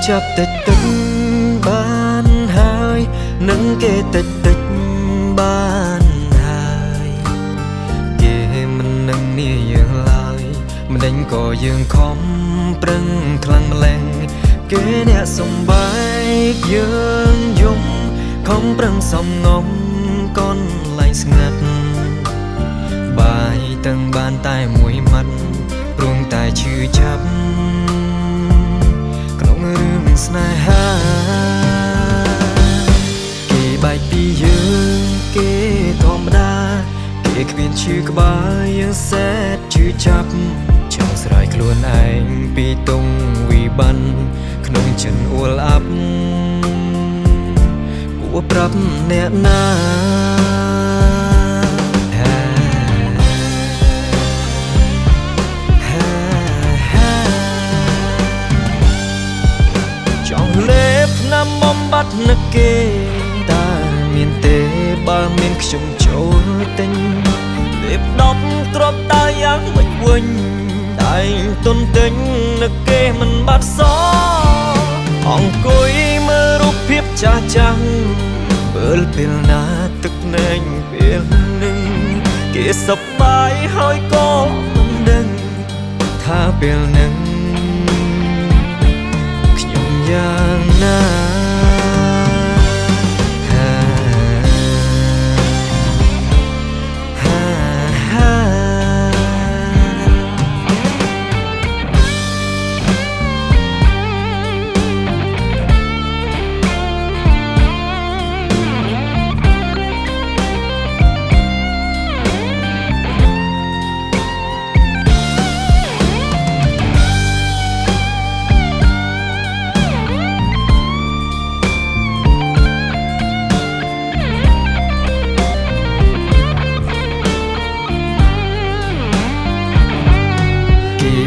ចាប់តិចតិចបានហើយនឹងគេតិចតិចបានហើយគេមិននឹងនេះយើងឡើយមិនដេញក៏យើងខំប្រឹងខ្លាំងម្ល៉េះគេអ្នកសំបែកយើងយំខំប្រឹងសំងំកូនឡែងស្ងាត់បាយទាំងបានតែមួយម៉ាត់ព្រមតែឈឺចាប់ក្នុងរឿងស្នេហាគេបែកពីយើងគេធម្មតាគេគ្មានឈឺក្បាលយើងសែតឈឺចាប់ចង់ស្រ័យខ្លួនឯងពីទងវិបត្តិក្នុងចិនអួលអាប់គួរប្រាប់អ្នកណាបំបត្តិនឹកគេតើមានទេបើមានខ្ញុំចូលទិញលេប10គ្រាប់តើយ៉ាងមិនវិញតែទុនទិញនឹកគេមិនបាត់សអង្គុយមើលរូបភាពចាស់ចាស់មើលពេលណាទឹកណែងពេលនឹងគេសប្បាយហើយក៏មិនដឹងថាពេលនឹងខ្ញុំយ៉ាងណា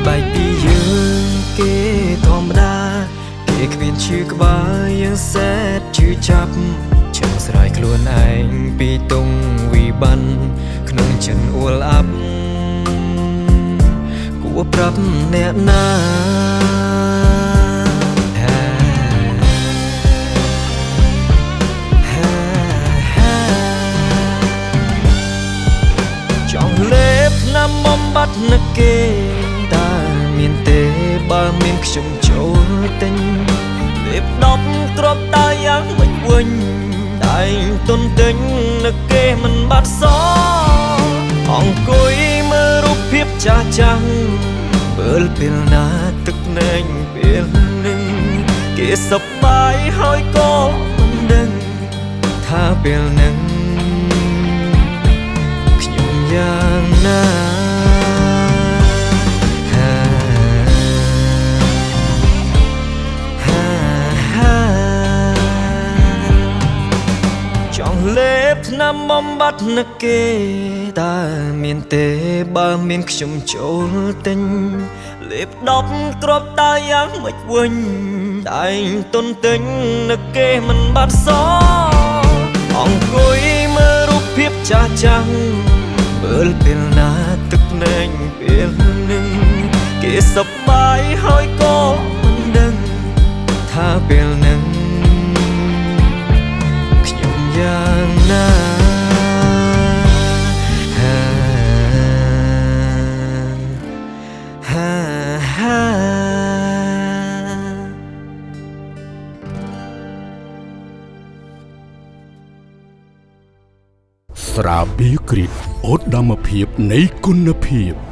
បែកពីយើងគេធម្មតាគេគ្មានឈឺក្បាលយើងសែតឈឺចាប់ចង់ស្រ័យខ្លួនឯងពីទងវិបត្តិក្នុងចិនអួលអាប់គួរប្រាប់អ្នកណាចង់លេបថ្នាំបំបត្តិនឹកគេតើមានទេបើមានខ្ញុំចូលទិញលេប10គ្រាប់តើយ៉ាងមិនវិញតែទុនទិញនឹកគេមិនបាត់សអង្គុយមើលរូបភាពចាស់ចាស់មើលពេលណាទឹកណែងពេលនឹងគេសប្បាយហើយក៏មិនដឹងថាពេលនឹងខ្ញុំយ៉ាងណាលេបថ្នាំបំបត្តិនឹកគេតើមានទេបើមានខ្ញុំចូលទិញលេប10គ្រាប់តើយ៉ាងមិនវិញតែទុនទិញនឹកគេមិនបាត់សអង្គុយមើលរូបភាពចាស់ចាស់មើលពេលណាទឹកណែងពេលនឹងគេសប្បាយហើយក៏មិនដឹងថាពេលនឹងយ៉ាងណាស្រាបៀរគ្រីតអូតដាមភាពនៃគុណភាព